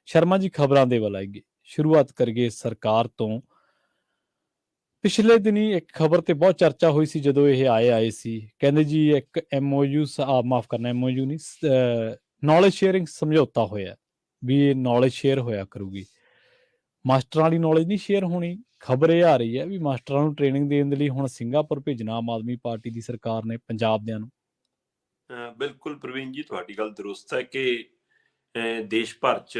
ਸ਼ਰਮਾ ਜੀ ਖਬਰਾਂ ਦੇ ਵੱਲ ਆਈਏ। ਸ਼ੁਰੂਆਤ ਕਰੀਏ ਸਰਕਾਰ ਤੋਂ। ਪਿਛਲੇ ਦਿਨੀ ਇੱਕ ਖਬਰ ਤੇ ਬਹੁਤ ਚਰਚਾ ਹੋਈ ਸੀ ਜਦੋਂ ਇਹ ਆਏ ਸੀ। ਕਹਿੰਦੇ ਜੀ ਇੱਕ MOU ਮਾਫ ਕਰਨਾ, MOU ਨਹੀਂ, ਨੌਲੇਜ ਸ਼ੇਅਰਿੰਗ ਸਮਝੌਤਾ ਹੋਇਆ ਵੀ ਇਹ ਨੌਲੇਜ ਸ਼ੇਅਰ ਹੋਇਆ ਕਰੂਗੀ। ਮਾਸਟਰਾਂ ਵਾਲੀ ਨੌਲੇਜ ਨਹੀਂ ਸ਼ੇਅਰ ਹੋਣੀ। ਖਬਰ ਇਹ ਆ ਰਹੀ ਹੈ ਵੀ ਮਾਸਟਰਾਂ ਨੂੰ ਟ੍ਰੇਨਿੰਗ ਦੇਣ ਦੇ ਲਈ ਹੁਣ ਸਿੰਗਾਪੁਰ ਭੇਜਣਾ ਆਮ ਆਦਮੀ ਪਾਰਟੀ ਦੀ ਸਰਕਾਰ ਨੇ ਪੰਜਾਬ ਦਿਆਂ ਨੂੰ। ਬਿਲਕੁਲ ਪ੍ਰਵੀਨ ਜੀ, ਤੁਹਾਡੀ ਗੱਲ ਦਰੁਸਤ ਹੈ ਕਿ ਦੇਸ਼ ਭਰ 'ਚ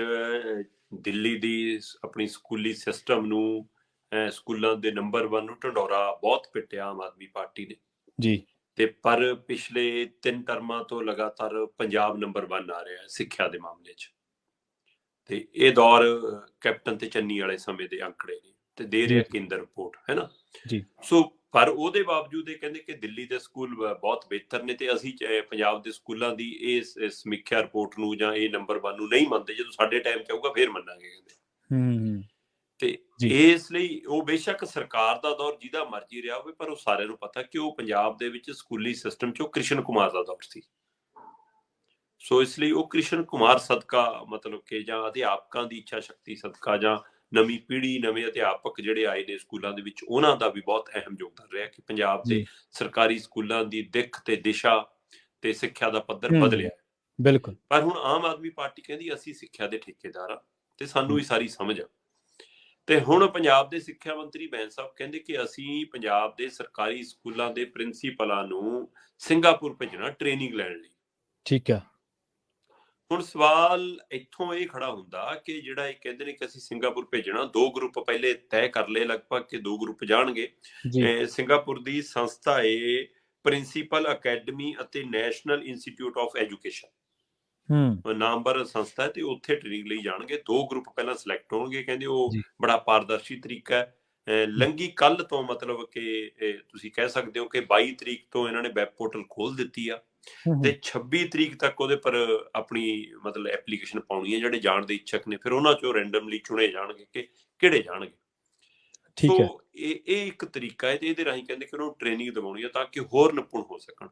ਦਿੱਲੀ ਦੀ ਆਪਣੀ ਸਕੂਲੀ ਸਿਸਟਮ ਨੂੰ, ਸਕੂਲਾਂ ਦੇ ਨੰਬਰ 1 ਨੂੰ ਢੰਡੋਰਾ ਬਹੁਤ ਪਿੱਟਿਆ ਆਮ ਆਦਮੀ ਪਾਰਟੀ ਨੇ ਜੀ। ਤੇ ਪਰ ਪਿਛਲੇ 3 ਟਰਮਾਂ ਤੋਂ ਲਗਾਤਾਰ ਪੰਜਾਬ ਨੰਬਰ 1 ਆ ਰਿਹਾ ਸਿੱਖਿਆ ਦੇ ਮਾਮਲੇ 'ਚ। ਤੇ ਇਹ ਦੌਰ ਕੈਪਟਨ ਤੇ ਚੰਨੀ ਵਾਲੇ ਸਮੇਂ ਦੇ ਅੰਕੜੇ ਨੇ ਤੇ ਦੇ ਰਿਹਾ ਕੇਂਦਰ ਰਿਪੋਰਟ, ਹੈ ਨਾ ਜੀ। ਸੋ ਪਰ ਉਹਦੇ ਬਾਵਜੂਦ ਇਹ ਕਹਿੰਦੇ ਕਿ ਦਿੱਲੀ ਦੇ ਸਕੂਲ ਬਹੁਤ ਬਿਹਤਰ ਨੇ ਤੇ ਅਸੀਂ ਪੰਜਾਬ ਦੇ ਸਕੂਲਾਂ ਦੀ ਇਸ ਸਮੀਖਿਆ ਰਿਪੋਰਟ ਨੂੰ ਜਾਂ ਇਹ ਨੰਬਰ 1 ਨੂੰ ਨਹੀਂ ਮੰਨਦੇ। ਜਦੋਂ ਸਾਡੇ ਟਾਈਮ 'ਚ ਆਊਗਾ ਫੇਰ ਮੰਨਾਂਗੇ ਕਹਿੰਦੇ। ਤੇ ਇਸ ਲਈ ਉਹ ਬੇਸ਼ੱਕ ਸਰਕਾਰ ਦਾ ਦੌਰ ਜਿਹਦਾ ਮਰਜ਼ੀ ਰਿਹਾ ਹੋਵੇ, ਪਰ ਉਹ ਸਾਰਿਆਂ ਨੂੰ ਪਤਾ ਕਿ ਉਹ ਪੰਜਾਬ ਦੇ ਵਿੱਚ ਸਕੂਲੀ ਸਿਸਟਮ 'ਚ ਉਹ ਕ੍ਰਿਸ਼ਨ ਕੁਮਾਰ ਦਾ ਦੌਰ ਸੀ। ਸੋ ਇਸ ਲਈ ਉਹ ਕ੍ਰਿਸ਼ਨ ਕੁਮਾਰ ਸਦਕਾ, ਮਤਲਬ ਕਿ ਜਾਂ ਅਧਿਆਪਕਾਂ ਦੀ ਇੱਛਾ ਸ਼ਕਤੀ ਸਦਕਾ ਜਾਂ ਨਵੀਂ ਪੀੜ੍ਹੀ, ਨਵੇਂ ਅਧਿਆਪਕ ਜਿਹੜੇ ਆਏ ਨੇ ਸਕੂਲਾਂ ਦੇ ਵਿੱਚ, ਉਹਨਾਂ ਦਾ ਵੀ ਬਹੁਤ ਅਹਿਮ ਯੋਗਦਾਨ ਰਿਹਾ ਕਿ ਪੰਜਾਬ ਦੇ ਸਰਕਾਰੀ ਸਕੂਲਾਂ ਦੀ ਦਿੱਖ ਤੇ ਦਿਸ਼ਾ ਤੇ ਸਿੱਖਿਆ ਦਾ ਪੱਧਰ ਬਦਲਿਆ। ਬਿਲਕੁਲ। ਪਰ ਹੁਣ ਆਮ ਆਦਮੀ ਪਾਰਟੀ ਕਹਿੰਦੀ ਅਸੀਂ ਸਿੱਖਿਆ ਦੇ ਠੇਕੇਦਾਰ ਆ ਤੇ ਸਾਨੂੰ ਵੀ ਸਾਰੀ ਸਮਝ ਆ। ਤੇ ਹੁਣ ਪੰਜਾਬ ਦੇ ਸਿੱਖਿਆ ਮੰਤਰੀ ਬੈਂਸ ਸਾਹਿਬ ਕਹਿੰਦੇ ਕਿ ਅਸੀਂ ਪੰਜਾਬ ਦੇ ਸਰਕਾਰੀ ਸਕੂਲਾਂ ਦੇ ਪ੍ਰਿੰਸੀਪਲਾਂ ਨੂੰ ਸਿੰਗਾਪੁਰ ਭੇਜਣਾ ਟ੍ਰੇਨਿੰਗ ਲੈਣ ਲਈ। ਠੀਕ ਆ। ਹੁਣ ਸਵਾਲ ਇੱਥੋਂ ਇਹ ਖੜਾ ਹੁੰਦਾ ਕਿ ਜਿਹੜਾ ਇਹ ਕਹਿੰਦੇ ਨੇ ਕਿ ਅਸੀਂ ਸਿੰਗਾਪੁਰ ਭੇਜਣਾ, 2 ਗਰੁੱਪ ਪਹਿਲੇ ਤੈਅ ਕਰ ਲਏ ਲਗਭਗ ਕਿ 2 ਗਰੁੱਪ ਜਾਣਗੇ। ਸਿੰਗਾਪੁਰ ਦੀ ਸੰਸਥਾ ਏ ਪ੍ਰਿੰਸੀਪਲ ਅਕੈਡਮੀ ਅਤੇ ਨੈਸ਼ਨਲ ਇੰਸਟੀਚਿਊਟ ਆਫ ਐਜੂਕੇਸ਼ਨ, ਨਾਮਵਰ ਸੰਸਥਾ ਹੈ ਤੇ ਉੱਥੇ ਟ੍ਰੇਨਿੰਗ ਲਈ ਜਾਣਗੇ। 2 ਗਰੁੱਪ ਪਹਿਲਾਂ ਸਿਲੈਕਟ ਹੋਣਗੇ। ਕਹਿੰਦੇ ਉਹ ਬੜਾ ਪਾਰਦਰਸ਼ੀ ਤਰੀਕਾ ਹੈ। ਲੰਗੀ ਕੱਲ ਤੋਂ, ਮਤਲਬ ਕਿ ਤੁਸੀਂ ਕਹਿ ਸਕਦੇ ਹੋ ਕਿ 22 ਤਰੀਕ ਤੋਂ ਇਹਨਾਂ ਨੇ ਵੈਬ ਪੋਰਟਲ ਖੋਲ ਦਿੱਤੀ ਆ ਤੇ 26 ਤਰੀਕ ਤੱਕ ਉਹਦੇ ਪਰ ਆਪਣੀ ਮਤਲਬ ਐਪਲੀਕੇਸ਼ਨ ਪਾਉਣੀ ਹੈ ਜਿਹੜੇ ਜਾਣ ਦੇ ਇੱਛਕ ਨੇ। ਫਿਰ ਉਹਨਾਂ ਚੋਂ ਰੈਂਡਮਲੀ ਚੁਣੇ ਜਾਣਗੇ ਕਿ ਕਿਹੜੇ ਜਾਣਗੇ। ਸੋ ਇਹ ਇੱਕ ਤਰੀਕਾ ਹੈ ਤੇ ਇਹਦੇ ਰਾਹੀਂ ਕਹਿੰਦੇ ਕਿ ਉਹਨੂੰ ਟ੍ਰੇਨਿੰਗ ਦਿਵਾਉਣੀ ਹੈ ਤਾਂ ਕਿ ਹੋਰ ਨਿਪੁੰਨ ਹੋ ਸਕਣ।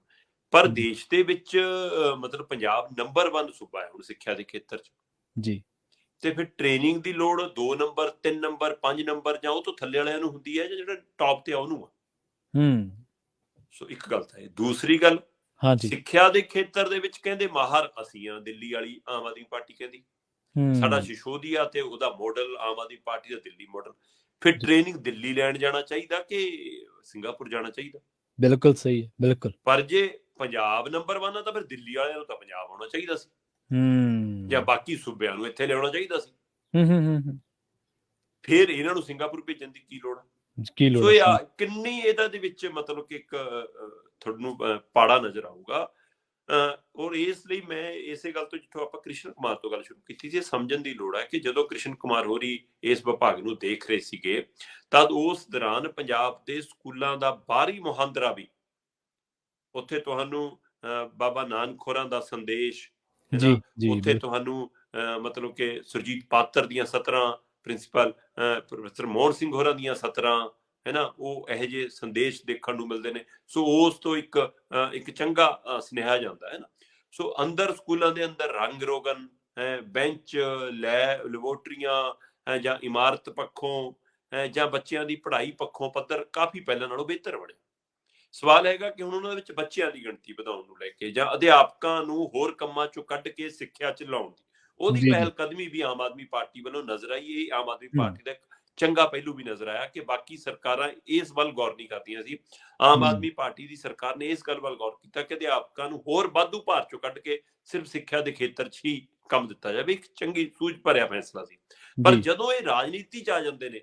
ਪਰ ਦੇਸ਼ ਦੇ ਵਿੱਚ ਮਤਲਬ ਪੰਜਾਬ ਨੰਬਰ 1 ਸੂਬਾ ਹੈ ਹੁਣ ਸਿੱਖਿਆ ਦੇ ਖੇਤਰ 'ਚ ਜੀ। ਤੇ ਫਿਰ ਟ੍ਰੇਨਿੰਗ ਦੀ ਲੋੜ 2 ਨੰਬਰ 3 ਨੰਬਰ 5 ਨੰਬਰ ਜਾਂ ਉਹ ਤੋਂ ਥੱਲੇ ਵਾਲਿਆਂ ਨੂੰ ਹੁੰਦੀ ਹੈ ਜਾਂ ਜਿਹੜਾ ਟੌਪ ਤੇ ਆ ਉਹਨੂੰ ਆ। ਸੋ ਇੱਕ ਗੱਲ ਤਾਂ ਇਹ। ਦੂਸਰੀ ਗੱਲ, ਸਿੱਖਿਆ ਦੇ ਖੇਤਰ ਦੇ ਵਿੱਚ ਕਹਿੰਦੇ ਮਾਹਰ ਅਸੀਂ ਆ। ਦਿੱਲੀ ਵਾਲੀ ਆਮ ਆਦਮੀ ਪਾਰਟੀ ਕਹਿੰਦੀ ਸਾਡਾ ਸ਼ਿਸ਼ੋਦੀਆ ਤੇ ਉਹਦਾ ਮਾਡਲ, ਆਮ ਆਦਮੀ ਪਾਰਟੀ ਦਾ ਦਿੱਲੀ ਮਾਡਲ। ਫਿਰ ਟ੍ਰੇਨਿੰਗ ਦਿੱਲੀ ਲੈਣ ਜਾਣਾ ਚਾਹੀਦਾ ਕਿ ਸਿੰਗਾਪੁਰ ਜਾਣਾ ਚਾਹੀਦਾ? ਬਿਲਕੁਲ ਸਹੀ ਹੈ, ਬਿਲਕੁਲ। ਪਰ ਜੇ ਪੰਜਾਬ ਨੰਬਰ 1 ਆ ਤਾਂ ਫਿਰ ਦਿੱਲੀ ਵਾਲਿਆਂ ਨੂੰ ਤਾਂ ਪੰਜਾਬ ਆਉਣਾ ਚਾਹੀਦਾ ਸੀ ਜਾਂ ਬਾਕੀ ਸੂਬਿਆਂ ਨੂੰ ਇੱਥੇ ਲਿਆਉਣਾ ਚਾਹੀਦਾ ਸੀ। ਫਿਰ ਇਹਨਾਂ ਨੂੰ ਸਿੰਗਾਪੁਰ ਭੇਜਣ ਦੀ ਕੀ ਲੋੜ? ਸੋ ਇਹ ਕਿੰਨੀ ਇਹਦਾ ਦੇ ਵਿੱਚ ਮਤਲਬ ਕਿ ਇੱਕ ਤੁਹਾਨੂੰ ਪਾੜਾ ਨਜ਼ਰ ਆਊਗਾ। ਔਰ ਇਸ ਲਈ ਮੈਂ ਇਸੇ ਗੱਲ ਤੋਂ, ਜਿੱਥੋਂ ਆਪਾਂ ਕ੍ਰਿਸ਼ਨ ਕੁਮਾਰ ਤੋਂ ਗੱਲ ਸ਼ੁਰੂ ਕੀਤੀ ਸੀ, ਸਮਝਣ ਦੀ ਲੋੜ ਹੈ ਕਿ ਜਦੋਂ ਕ੍ਰਿਸ਼ਨ ਕੁਮਾਰ ਹੋਰੀ ਇਸ ਵਿਭਾਗ ਨੂੰ ਦੇਖ ਰਹੇ ਸੀਗੇ ਤਦ ਉਸ ਦੌਰਾਨ ਪੰਜਾਬ ਦੇ ਸਕੂਲਾਂ ਦਾ ਬਾਹਰੀ ਮੁਹਾਂਦਰਾ ਵੀ, ਉੱਥੇ ਤੁਹਾਨੂੰ ਬਾਬਾ ਨਾਨਕ ਹੋਰਾਂ ਦਾ ਸੰਦੇਸ਼, ਉੱਥੇ ਤੁਹਾਨੂੰ ਮਤਲਬ ਕਿ ਸੁਰਜੀਤ ਪਾਤਰ ਦੀਆਂ ਸਤਰਾਂ, ਪ੍ਰਿੰਸੀਪਲ ਪ੍ਰੋਫੈਸਰ ਮੋਹਨ ਸਿੰਘ ਹੋਰਾਂ ਦੀਆਂ ਸਤਰਾਂ, ਹੈ ਨਾ, ਉਹ ਇਹੋ ਜਿਹੇ ਸੰਦੇਸ਼ ਦੇਖਣ ਨੂੰ ਮਿਲਦੇ ਨੇ। ਸੋ ਉਸ ਤੋਂ ਇੱਕ ਚੰਗਾ ਸੁਨੇਹਾ ਜਾਂਦਾ ਹੈ ਨਾ। ਸੋ ਅੰਦਰ ਸਕੂਲਾਂ ਦੇ ਅੰਦਰ ਰੰਗ ਰੋਗਨ, ਬੈਂਚ, ਲੈਬੋਰਟਰੀਆਂ ਜਾਂ ਇਮਾਰਤ ਪੱਖੋਂ ਜਾਂ ਬੱਚਿਆਂ ਦੀ ਪੜ੍ਹਾਈ ਪੱਖੋਂ ਪੱਧਰ ਕਾਫੀ ਪਹਿਲਾਂ ਨਾਲੋਂ ਬਿਹਤਰ ਬਣਿਆ। ਸਵਾਲ ਹੈਗਾ ਕਿ ਹੁਣ ਉਹਨਾਂ ਦੇ ਵਿੱਚ ਬੱਚਿਆਂ ਦੀ ਗਿਣਤੀ ਵਧਾਉਣ ਨੂੰ ਲੈ ਕੇ ਜਾਂ ਅਧਿਆਪਕਾਂ ਨੂੰ ਹੋਰ ਕੰਮਾਂ ਚੋਂ ਕੱਢ ਕੇ ਸਿੱਖਿਆ 'ਚ ਲਾਉਣ ਦੀ, ਉਹਦੀ ਪਹਿਲ ਕਦਮੀ ਵੀ ਆਮ ਆਦਮੀ ਪਾਰਟੀ ਵੱਲੋਂ ਨਜ਼ਰ ਆਈ। ਇਹ ਆਮ ਆਦਮੀ ਪਾਰਟੀ ਦਾ ਇੱਕ ਚੰਗਾ ਪਹਿਲੂ ਵੀ ਨਜ਼ਰ ਆਇਆ ਕਿ ਬਾਕੀ ਸਰਕਾਰਾਂ ਇਸ ਵੱਲ ਗੌਰ ਨਹੀਂ ਕਰਦੀਆਂ ਸੀ। ਆਮ ਆਦਮੀ ਪਾਰਟੀ ਦੀ ਸਰਕਾਰ ਨੇ ਇਸ ਗੱਲ ਵੱਲ ਗੌਰ ਕੀਤਾ ਕਿ ਅਧਿਆਪਕਾਂ ਨੂੰ ਹੋਰ ਵਾਧੂ ਭਾਰ ਚੋਂ ਕੱਢ ਕੇ ਸਿਰਫ ਸਿੱਖਿਆ ਦੇ ਖੇਤਰ 'ਚ ਹੀ ਕੰਮ ਦਿੱਤਾ ਜਾਵੇ। ਇੱਕ ਚੰਗੀ ਸੂਝ ਭਰਿਆ ਫੈਸਲਾ ਸੀ। ਪਰ ਜਦੋਂ ਇਹ ਰਾਜਨੀਤੀ 'ਚ ਆ ਜਾਂਦੇ ਨੇ,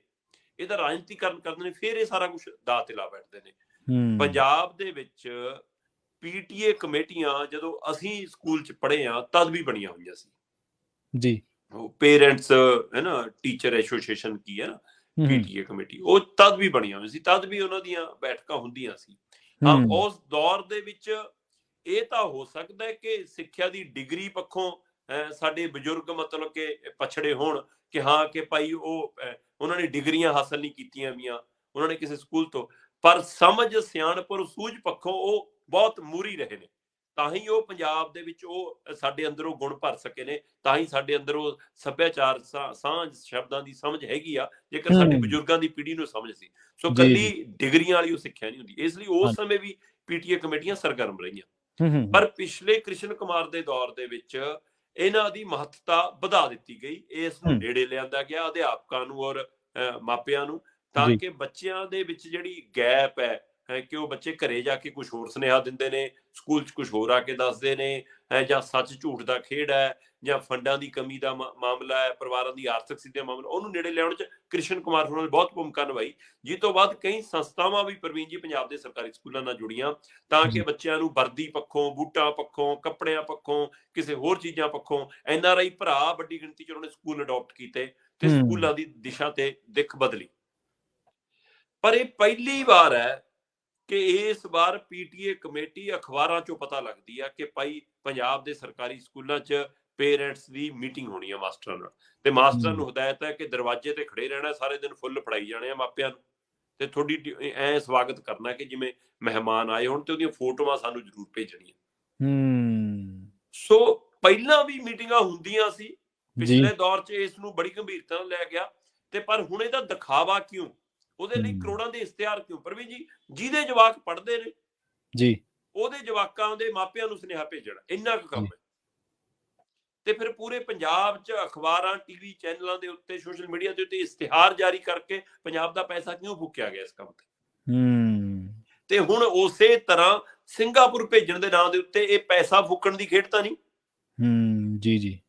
ਇਹਦਾ ਰਾਜਨੀਤੀਕਰਨ ਕਰਦੇ ਨੇ, ਫਿਰ ਇਹ ਸਾਰਾ ਕੁਝ ਦਾਅ ਤੇ ਲਾ ਬੈਠਦੇ ਨੇ। ਪੰਜਾਬ ਦੇ ਵਿੱਚ PTA ਕਮੇਟੀਆਂ ਜਦੋਂ ਅਸੀਂ ਸਕੂਲ 'ਚ ਪੜ੍ਹੇ ਆ ਤਦ ਵੀ ਬਣੀਆਂ ਹੋਈਆਂ ਸੀ ਜੀ। ਉਹ ਪੇਰੈਂਟਸ, ਹੈ ਨਾ, ਟੀਚਰ ਐਸੋਸੀਏਸ਼ਨ ਕੀ ਹੈ ਨਾ, PTA ਕਮੇਟੀ, ਉਹ ਤਦ ਵੀ ਬਣੀਆਂ ਹੋਈਆਂ ਸੀ, ਤਦ ਵੀ ਉਹਨਾਂ ਦੀਆਂ ਬੈਠਕਾਂ ਹੁੰਦੀਆਂ ਸੀ। ਹਾਂ, ਉਸ ਦੌਰ ਦੇ ਵਿੱਚ ਇਹ ਤਾਂ ਹੋ ਸਕਦਾ ਹੈ ਕਿ ਸਿੱਖਿਆ ਦੀ ਡਿਗਰੀ ਪੱਖੋਂ ਸਾਡੇ ਬਜ਼ੁਰਗ ਮਤਲਬ ਕਿ ਪਛੜੇ ਹੋਣ ਕਿ ਹਾਂ ਕਿ ਭਾਈ ਉਹਨਾਂ ਨੇ ਡਿਗਰੀਆਂ ਹਾਸਲ ਨਹੀਂ ਕੀਤੀਆਂ ਵੀਆਂ, ਉਹਨਾਂ ਨੇ ਕਿਸੇ ਸਕੂਲ ਤੋਂ, ਪਰ ਸਮਝ, ਸਿਆਣਪ, ਸੂਝ ਪੱਖੋਂ ਉਹ ਬਹੁਤ ਮੂਹਰੀ ਰਹੇ ਨੇ। ਤਾਂ ਹੀ ਉਹ ਪੰਜਾਬ ਦੇ ਵਿੱਚ ਉਹ ਸਾਡੇ ਅੰਦਰ ਉਹ ਗੁਣ ਭਰ ਸਕੇ ਨੇ, ਤਾਂ ਹੀ ਸਾਡੇ ਅੰਦਰ ਉਹ ਸੱਭਿਆਚਾਰ ਸਾਂਝ ਸ਼ਬਦਾਂ ਦੀ ਸਮਝ ਹੈਗੀ ਆ, ਜੇਕਰ ਸਾਡੇ ਬਜ਼ੁਰਗਾਂ ਦੀ ਪੀੜ੍ਹੀ ਨੂੰ ਸਮਝ ਸੀ। ਸੋ ਜੀ ਕੱਲੀ ਜੀ ਡਿਗਰੀਆਂ ਵਾਲੀ ਉਹ ਸਿੱਖਿਆ ਨਹੀਂ ਹੁੰਦੀ, ਇਸ ਲਈ ਉਸ ਹਾਂਜੀ ਸਮੇਂ ਵੀ ਪੀਟੀਏ ਕਮੇਟੀਆਂ ਸਰਗਰਮ ਰਹੀਆਂ। ਹੂੰ ਪਰ ਪਿਛਲੇ ਕ੍ਰਿਸ਼ਨ ਕੁਮਾਰ ਦੇ ਦੌਰ ਦੇ ਵਿੱਚ ਇਹਨਾਂ ਦੀ ਮਹੱਤਤਾ ਵਧਾ ਦਿੱਤੀ ਗਈ, ਇਸ ਨੂੰ ਹੂੰ ਨੇੜੇ ਲਿਆਂਦਾ ਗਿਆ ਅਧਿਆਪਕਾਂ ਨੂੰ ਔਰ ਮਾਪਿਆਂ ਨੂੰ, ਤਾਂ ਜੀ ਕਿ ਬੱਚਿਆਂ ਦੇ ਵਿੱਚ ਜਿਹੜੀ ਗੈਪ ਹੈ ਕਿ ਉਹ ਬੱਚੇ ਘਰੇ ਜਾ ਕੇ ਕੁਝ ਹੋਰ ਸੁਨੇਹਾ ਦਿੰਦੇ ਨੇ, ਸਕੂਲ 'ਚ ਕੁਝ ਹੋਰ ਆ ਕੇ ਦੱਸਦੇ ਨੇ, ਜਾਂ ਸੱਚ ਝੂਠ ਦਾ ਖੇਡ ਹੈ, ਜਾਂ ਫੰਡਾਂ ਦੀ ਕਮੀ ਦਾ ਮਾਮਲਾ ਹੈ, ਪਰਿਵਾਰਾਂ ਦੀ ਆਰਥਿਕ ਸਥਿਤੀ ਦਾ ਮਾਮਲਾ, ਉਹਨੂੰ ਨੇੜੇ ਲਿਆਉਣ 'ਚ ਕ੍ਰਿਸ਼ਨ ਕੁਮਾਰ ਹੋਰਾਂ ਨੇ ਬਹੁਤ ਭੂਮਿਕਾ ਨਿਭਾਈ। ਜਿਸ ਤੋਂ ਬਾਅਦ ਕਈ ਸੰਸਥਾਵਾਂ ਵੀ ਪ੍ਰਵੀਨ ਜੀ ਪੰਜਾਬ ਦੇ ਸਰਕਾਰੀ ਸਕੂਲਾਂ ਨਾਲ ਜੁੜੀਆਂ, ਤਾਂ ਕਿ ਜੀ ਬੱਚਿਆਂ ਨੂੰ ਵਰਦੀ ਪੱਖੋਂ, ਬੂਟਾਂ ਪੱਖੋਂ, ਕੱਪੜਿਆਂ ਪੱਖੋਂ, ਕਿਸੇ ਹੋਰ ਚੀਜ਼ਾਂ ਪੱਖੋਂ NRI ਭਰਾ ਵੱਡੀ ਗਿਣਤੀ 'ਚ ਉਹਨਾਂ ਨੇ ਸਕੂਲ ਅਡਾਪਟ ਕੀਤੇ ਤੇ ਸਕੂਲਾਂ ਦੀ ਦਿਸ਼ਾ ਤੇ ਦਿੱਖ ਬਦਲੀ। ਪਰ ਇਹ ਪਹਿਲੀ ਵਾਰ ਹੈ ਕਿ ਇਸ ਵਾਰ ਪੀਟੀਏ ਕਮੇਟੀ ਅਖਬਾਰਾਂ 'ਚੋਂ ਪਤਾ ਲੱਗਦੀ ਆ ਕਿ ਭਾਈ ਪੰਜਾਬ ਦੇ ਸਰਕਾਰੀ ਸਕੂਲਾਂ 'ਚ ਪੇਰੈਂਟਸ ਦੀ ਮੀਟਿੰਗ ਹੋਣੀ ਆ ਮਾਸਟਰਾਂ ਨਾਲ, ਤੇ ਮਾਸਟਰਾਂ ਨੂੰ ਹਦਾਇਤ ਹੈ ਕਿ ਦਰਵਾਜ਼ੇ ਤੇ ਖੜੇ ਰਹਿਣਾ, ਸਾਰੇ ਦਿਨ ਫੁੱਲ ਫੜਾਈ ਜਾਣੇ ਆ ਮਾਪਿਆਂ ਨੂੰ, ਤੇ ਤੁਹਾਡੀ ਐ ਸਵਾਗਤ ਕਰਨਾ ਕਿ ਜਿਵੇਂ ਮਹਿਮਾਨ ਆਏ ਹੋਣ, ਤੇ ਉਹਦੀਆਂ ਫੋਟੋਆਂ ਸਾਨੂੰ ਜ਼ਰੂਰ ਭੇਜਣੀਆਂ। ਸੋ ਪਹਿਲਾਂ ਵੀ ਮੀਟਿੰਗਾਂ ਹੁੰਦੀਆਂ ਸੀ, ਜੀ ਪਿਛਲੇ ਦੌਰ 'ਚ ਇਸ ਨੂੰ ਬੜੀ ਗੰਭੀਰਤਾ ਨਾਲ ਲਿਆ ਗਿਆ, ਤੇ ਪਰ ਹੁਣ ਇਹਦਾ ਦਿਖਾਵਾ ਕਿਉਂ, ਉਹਦੇ ਲਈ ਕਰੋੜਾਂ ਦੇ ਇਸ਼ਤਿਹਾਰ ਕਿਉਂ? ਪ੍ਰਵੀਨ ਜੀ, ਜਿਹਦੇ ਜਵਾਕ ਪੜ੍ਹਦੇ ਨੇ ਜੀ ਉਹਦੇ ਜਵਾਕਾਂ ਦੇ ਮਾਪਿਆਂ ਨੂੰ ਸੁਨੇਹਾ ਭੇਜਣਾ, ਇੰਨਾ ਕੁ ਕੰਮ ਜੀ ਹੈ। ਤੇ ਫਿਰ ਪੂਰੇ ਪੰਜਾਬ 'ਚ ਅਖਬਾਰਾਂ, ਟੀਵੀ ਚੈਨਲਾਂ ਦੇ ਉੱਤੇ, ਸੋਸ਼ਲ ਮੀਡੀਆ ਦੇ ਉੱਤੇ ਇਸ਼ਤਿਹਾਰ ਜਾਰੀ ਕਰਕੇ ਪੰਜਾਬ ਦਾ ਪੈਸਾ ਕਿਉਂ ਫੂਕਿਆ ਗਿਆ ਇਸ ਕੰਮ ਤੇ? ਤੇ ਹੁਣ ਉਸੇ ਤਰ੍ਹਾਂ ਸਿੰਗਾਪੁਰ ਭੇਜਣ ਦੇ ਨਾਂ ਦੇ ਉੱਤੇ ਇਹ ਪੈਸਾ ਫੂਕਣ ਦੀ ਖੇਡ ਤਾਂ ਨਹੀਂ? ਜੀ ਜੀ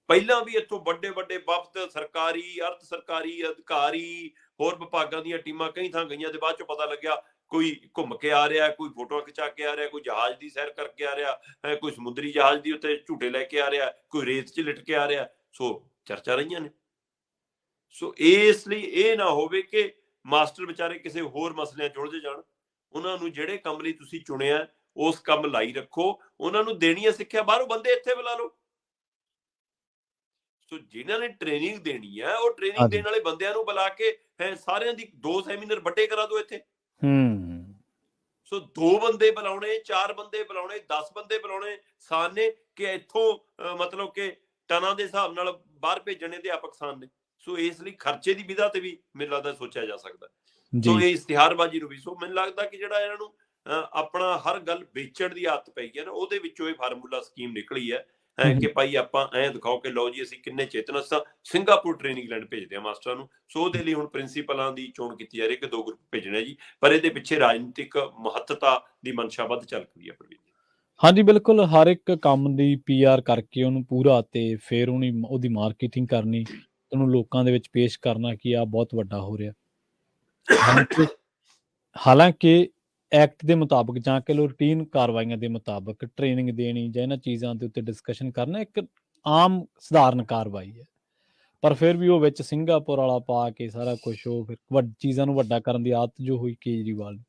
ਪਹਿਲਾਂ ਵੀ ਇੱਥੋਂ ਵੱਡੇ ਵੱਡੇ ਵਫਦ, ਸਰਕਾਰੀ, ਅਰਧ ਸਰਕਾਰੀ ਅਧਿਕਾਰੀ, ਹੋਰ ਵਿਭਾਗਾਂ ਦੀਆਂ ਟੀਮਾਂ ਕਈ ਥਾਂ ਗਈਆਂ, ਤੇ ਬਾਅਦ ਚੋਂ ਪਤਾ ਲੱਗਿਆ ਕੋਈ ਘੁੰਮ ਕੇ ਆ ਰਿਹਾ, ਕੋਈ ਫੋਟੋਆਂ ਖਿਚਾ ਕੇ ਆ ਰਿਹਾ, ਕੋਈ ਜਹਾਜ਼ ਦੀ ਸੈਰ ਕਰਕੇ ਆ ਰਿਹਾ, ਕੋਈ ਸਮੁੰਦਰੀ ਜਹਾਜ਼ ਦੀ ਉੱਤੇ ਝੂਟੇ ਲੈ ਕੇ ਆ ਰਿਹਾ, ਕੋਈ ਰੇਤ 'ਚ ਲਿਟ ਕੇ ਆ ਰਿਹਾ। ਸੋ ਚਰਚਾ ਰਹੀਆਂ ਨੇ। ਸੋ ਇਸ ਲਈ ਇਹ ਨਾ ਹੋਵੇ ਕਿ ਮਾਸਟਰ ਵਿਚਾਰੇ ਕਿਸੇ ਹੋਰ ਮਸਲਿਆਂ 'ਚ ਉਲਝ ਜਾਣ। ਉਹਨਾਂ ਨੂੰ ਜਿਹੜੇ ਕੰਮ ਲਈ ਤੁਸੀਂ ਚੁਣਿਆ ਉਸ ਕੰਮ ਲਾਈ ਰੱਖੋ, ਉਹਨਾਂ ਨੂੰ ਦੇਣੀ ਹੈ ਸਿੱਖਿਆ, ਬਾਹਰੋਂ ਬੰਦੇ ਇੱਥੇ ਬੁਲਾ ਲਓ। ਸੋ ਜਿਨ੍ਹਾਂ ਨੇ ਟ੍ਰੇਨਿੰਗ ਦੇਣੀ ਹੈ, ਉਹ ਟ੍ਰੇਨਿੰਗ ਦੇਣ ਵਾਲੇ ਬੰਦਿਆਂ ਨੂੰ ਬੁਲਾ ਕੇ ਸਾਰਿਆਂ ਦੀ 2 ਸੈਮੀਨਾਰ ਵੱਡੇ ਕਰਾ ਦਿਓ ਇੱਥੇ। ਸੋ 2 ਬੰਦੇ ਬੁਲਾਉਣੇ, 4 ਬੰਦੇ ਬੁਲਾਉਣੇ, 10 ਬੰਦੇ ਬੁਲਾਉਣੇ ਆਸਾਨ ਨੇ ਕਿ ਇੱਥੋਂ ਮਤਲਬ ਕਿ ਟਨਾਂ ਦੇ ਹਿਸਾਬ ਨਾਲ ਬਾਹਰ ਭੇਜਣੇ ਅਧਿਆਪਕ ਆਸਾਨ ਨੇ। ਸੋ ਇਸ ਲਈ ਖਰਚੇ ਦੀ ਵਿਧਾ ਤੇ ਵੀ ਮੈਨੂੰ ਲੱਗਦਾ ਸੋਚਿਆ ਜਾ ਸਕਦਾ। ਸੋ ਇਹ ਇਸ਼ਤਿਹਾਰਬਾਜ਼ੀ ਨੂੰ ਵੀ, ਸੋ ਮੈਨੂੰ ਲੱਗਦਾ ਕਿ ਜਿਹੜਾ ਇਹਨਾਂ ਨੂੰ ਆਪਣਾ ਹਰ ਗੱਲ ਵੇਚਣ ਦੀ ਆਦਤ ਪਈ ਹੈ ਨਾ, ਉਹਦੇ ਵਿੱਚੋਂ ਇਹ ਫਾਰਮੂਲਾ ਸਕੀਮ ਨਿਕਲੀ ਹੈ ਕਿ ਭਾਈ ਆਪਾਂ ਐਂ ਦਿਖਾਓ ਕਿ ਲਓ ਜੀ ਅਸੀਂ ਕਿੰਨੇ ਚੇਤਨਸ ਆ, ਸਿੰਗਾਪੁਰ ਟ੍ਰੇਨਿੰਗ ਲੈਣ ਭੇਜਦੇ ਆ ਮਾਸਟਰਾਂ ਨੂੰ। ਸੋ ਉਹਦੇ ਲਈ ਹੁਣ ਪ੍ਰਿੰਸੀਪਲਾਂ ਦੀ ਚੋਣ ਕੀਤੀ ਜਾ ਰਹੀ ਕਿ 2 ਗਰੁੱਪ ਭੇਜਣੇ ਜੀ, ਪਰ ਇਹਦੇ ਪਿੱਛੇ ਰਾਜਨੀਤਿਕ ਮਹੱਤਤਾ ਦੀ ਮਨਸ਼ਾ ਵੱਧ ਚੱਲ ਰਹੀ ਹੈ ਪ੍ਰਵੀਨ। ਹਾਂਜੀ ਬਿਲਕੁਲ, ਹਰ ਇੱਕ ਕੰਮ ਦੀ PR ਕਰਕੇ ਉਹਨੂੰ ਪੂਰਾ, ਤੇ ਫਿਰ ਉਹਦੀ ਮਾਰਕੀਟਿੰਗ ਕਰਨੀ, ਉਹਨੂੰ ਲੋਕਾਂ ਦੇ ਵਿੱਚ ਪੇਸ਼ ਕਰਨਾ ਕਿ ਆਹ ਬਹੁਤ ਵੱਡਾ ਹੋ ਰਿਹਾ। ਹਾਲਾਂਕਿ ਐਕਟ ਦੇ ਮੁਤਾਬਕ ਜਾਂ ਕਿ ਰੂਟੀਨ ਕਾਰਵਾਈਆਂ ਦੇ ਮੁਤਾਬਕ ਟ੍ਰੇਨਿੰਗ ਦੇਣੀ ਜਾਂ ਇਹਨਾਂ ਚੀਜ਼ਾਂ ਦੇ ਉੱਤੇ ਡਿਸਕਸ਼ਨ ਕਰਨਾ ਇੱਕ ਆਮ ਸਧਾਰਨ ਕਾਰਵਾਈ ਹੈ, ਪਰ ਫਿਰ ਵੀ ਉਹ ਵਿੱਚ ਸਿੰਗਾਪੁਰ ਵਾਲਾ ਪਾ ਕੇ ਸਾਰਾ ਕੁਝ, ਉਹ ਫਿਰ ਚੀਜ਼ਾਂ ਨੂੰ ਵੱਡਾ ਕਰਨ ਦੀ ਆਦਤ ਜੋ ਹੋਈ ਕੇਜਰੀਵਾਲ ਨੂੰ,